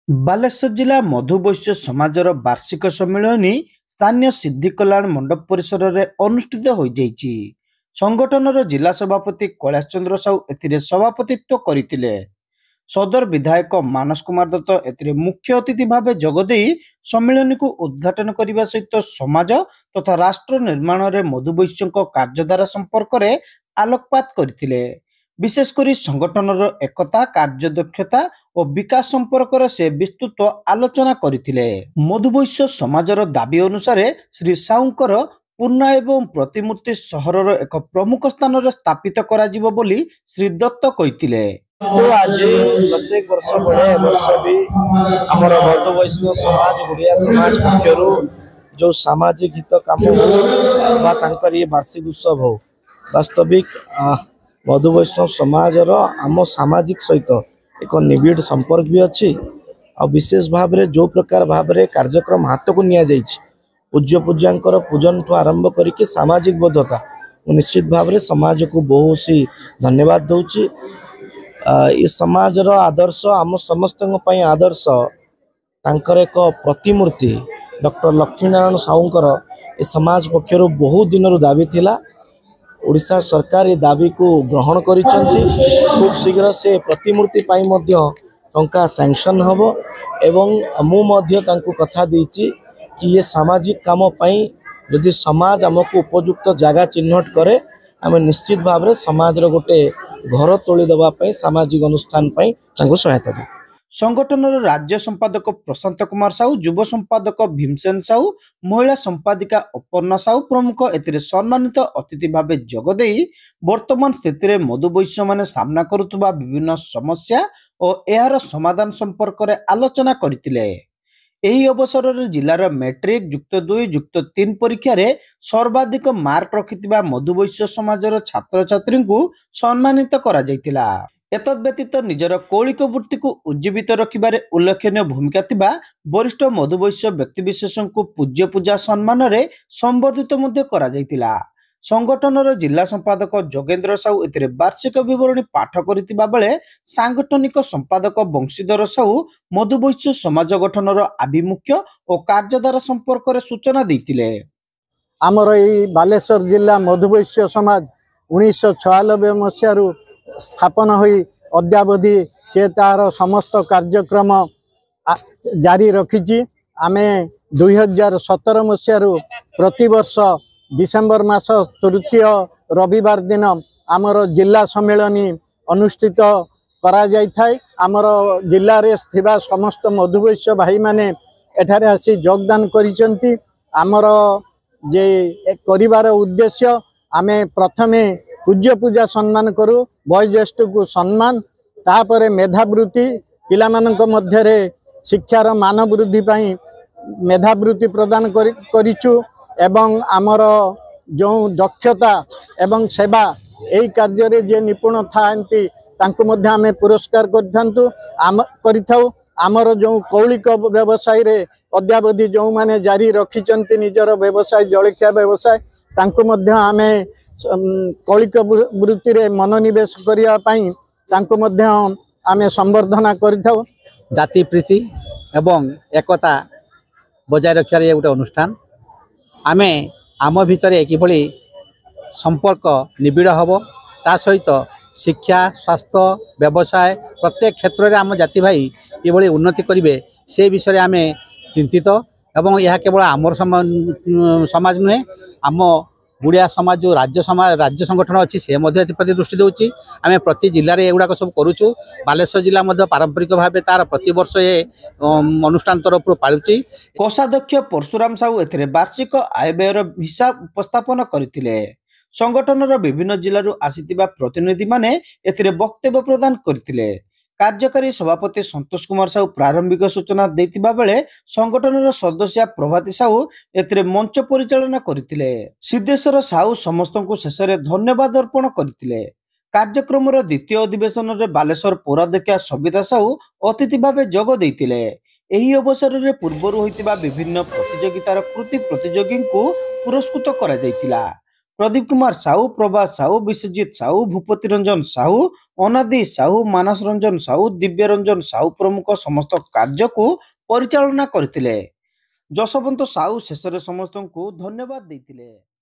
ବାଲେଶ୍ୱର ଜିଲ୍ଲା ମଧୁବୈଶ୍ୟ ସମାଜର ବାର୍ଷିକ ସମ୍ମିଳନୀ ସ୍ଥାନୀୟ ସିଦ୍ଧି କଲ୍ୟାଣ ମଣ୍ଡପ ପରିସରରେ ଅନୁଷ୍ଠିତ ହୋଇଯାଇଛି। ସଂଗଠନର ଜିଲ୍ଲା ସଭାପତି କୈଳାସ ଚନ୍ଦ୍ର ସାହୁ ଏଥିରେ ସଭାପତିତ୍ୱ କରିଥିଲେ। ସଦର ବିଧାୟକ ମାନସ କୁମାର ଦତ୍ତ ଏଥିରେ ମୁଖ୍ୟ ଅତିଥି ଭାବେ ଯୋଗଦେଇ ସମ୍ମିଳନୀକୁ ଉଦ୍ଘାଟନ କରିବା ସହିତ ସମାଜ ତଥା ରାଷ୍ଟ୍ର ନିର୍ମାଣରେ ମଧୁବୈଶ୍ୟଙ୍କ କାର୍ଯ୍ୟଧାରା ସମ୍ପର୍କରେ ଆଲୋକପାତ କରିଥିଲେ। ବିଶେଷ କରି ସଂଗଠନର ଏକତା, କାର୍ଯ୍ୟଦକ୍ଷତା ଓ ବିକାଶ ସମ୍ପର୍କରେ ସେ ବିସ୍ତୃତ ଆଲୋଚନା କରିଥିଲେ। ମଧୁବୈଶ୍ୟ ସମାଜର ଦାବି ଅନୁସାରେ ଶ୍ରୀ ସାହୁଙ୍କର ପୂର୍ଣ୍ଣ ଏବଂ ପ୍ରତିମୂର୍ତ୍ତି ସହରର ଏକ ପ୍ରମୁଖ ସ୍ଥାନରେ ସ୍ଥାପିତ କରାଯିବ ବୋଲି ଶ୍ରୀ ଦତ୍ତ କହିଥିଲେ। आज प्रत्येक वर्ष बड़े वर्ष भी आमर मधुवैष्णव समाज गुड़िया समाज पक्षर जो सामाजिक हित काम हो ये वार्षिक उत्सव हो वास्तविक मधुवैष्णव समाज आम सामाजिक सहित एक निबिड़ संपर्क भी अच्छी आ विशेष भाव में जो प्रकार भाव में कार्यक्रम हाथ को नि पूज्य पूज्यांकर पूजन ठू आरंभ करके सामाजिक बोधता निश्चित भाव में समाज को बहुत सी धन्यवाद दूची। ये समाज आदर्श आम समस्त आदर्श तांकर एक प्रतिमूर्ति डॉक्टर लक्ष्मीनारायण साहूंकर ये समाज पक्षर बहुत दिन दाबी थिला। ओडिशा सरकार ये दाबी को ग्रहण करिसेंती। खूब शीघ्र से प्रतिमूर्ति पाई मध्य टंका सैंक्शन हबो एवं मु मध्य तांको कथा देछि कि ये सामाजिक काम पाई यदि समाज आमको उपयुक्त जगह चिन्हट करे आम निश्चित भाव में समाज गोटे घर तोली देवा सामाजिक अनुष्ठान सहायता दे। संगठनर राज्य संपादक प्रशांत कुमार साहू, युव संपादक भीमसेन साहू, महिला संपादिका अपर्णा साहू प्रमुख एथिरे सम्मानित अतिथि भावे जोगदेई वर्तमान स्थिति में मधुबैश्य माने सामना करुवा विभिन्न समस्या और एहार समाधान संपर्क में आलोचना करथिले। एही अवसर में जिलार मैट्रिक युक्त 2 युक्त 3 परीक्षा रे सर्वाधिक मार्क रखिथिबा मधुबैश्य समाजर छात्र छात्री को सम्मानित करा जायतिला। एतद व्यतीत निजर कौलिक वृत्ति को उज्जीवित रखिबारे उल्लेखनीय भूमिका थिबा वरिष्ठ मधुबैश्य व्यक्तिविशेष को पूज्य पूजा सम्मान रे संबर्धित मध्य करा जायतिला। संगठनर जिला संपादक जोगेन्द्र साहू एथिरे वार्षिक विवरणी पाठ करितिबा बेले सांगठनिक संपादक वंशीधर साहू मधुबैश्य समाज गठनर आभिमुख्य और कार्यधारा संपर्क रे सूचना दैतिले। आमर एई बालेश्वर जिला मधुबैश्य समाज 1996 मसीह स्थापन होई अद्यावधि से तार समस्त कार्यक्रम जारी रखी। आमे 2017 मसीह प्रतिवर्ष डिसेम्बर मास तृतीय रविवार दिन आमर जिला सम्मेलनी अनुष्ठित करा जाय थाए। आमर जिल्ला रे थिबा समस्त मधुबैश्य भाई माने एठारे आसी योगदान करिसेंती। आमर जे करिवार उद्देश्य आमे प्रथमे पूज्य पूजा सम्मान करू, वयोज्येष्ठ को सम्मान, तापरे मेधावृत्ति पिलामानक मध्यरे शिक्षार मान वृद्धि पाई मेधावृत्ति प्रदान करिचु एवं आमर जो दक्षता एवं सेवा यही कार्य रे जे निपुण थांती तांको मध्य आमे पुरस्कार करिथाउ। आमर जो कौलिक व्यवसाय रे अद्यावधि जो माने जारी रखिचंती निजर व्यवसाय जलखिया व्यवसाय तांको मध्य आमे कौलिक वृत्ति रे मनोनिवेश करिया पाई तांको मध्य आमे संवर्धना करिथाउ। जाति प्रीति एवं एकता बजाय रखिया ये गोटे अनुष्ठान आमे आम भितर किभली संपर्क निबिड़ हम ता सहित शिक्षा स्वास्थ्य व्यवसाय प्रत्येक क्षेत्र में आम जाति भाई किभली उन्नति करेंगे से विषय आम चिंतित एवं यह केवल आमर समाज नुहे आम गुड़िया समाज जो राज्य संगठन अच्छी से प्रति दृष्टि दूची। आम प्रति जिले में एगुड़ाक सब करुचु। बालेश्वर जिला पारंपरिक भाव तार प्रति वर्ष ये अनुष्ठान तरफ पालुची। कोषाध्यक्ष परशुराम साहू एथिरे वार्षिक आय व्ययर हिसाब उपस्थापन करथिले। संगठनर विभिन्न जिल्लारू आसीथिबा प्रतिनिधि माने एथिरे वक्तव्य प्रदान करथिले। कार्यकारी सभापति संतोष कुमार साहू प्रारंभिक सूचना देथिबा बेले संगठनर सदस्य प्रभाती साहू एथिरे मंच परिचालना करथिले। सिद्धेश्वर साहू समस्तଙ୍କୁ शेषରେ धन्यवाद अर्पण करथिले। कार्यक्रम द्वितीय अधिवेशन रे बालेश्वर पौराध्यक्षा सविता साहू अतिथि भावे जोग देथिले। एही अवसर रे पूर्वरु होइतिबा विभिन्न प्रतियोगितार कृति प्रतियोगी को पुरस्कृत करा जायतिला। प्रदीप कुमार साहू, प्रभास साहू, विश्वजीत साहू, भूपति रंजन साहू, अनादि साहू, मानस रंजन साहू, दिव्य रंजन साहू प्रमुख समस्त कार्य को परिचालना करथिले। जसवंत साहू शेष समस्त को धन्यवाद देथिले।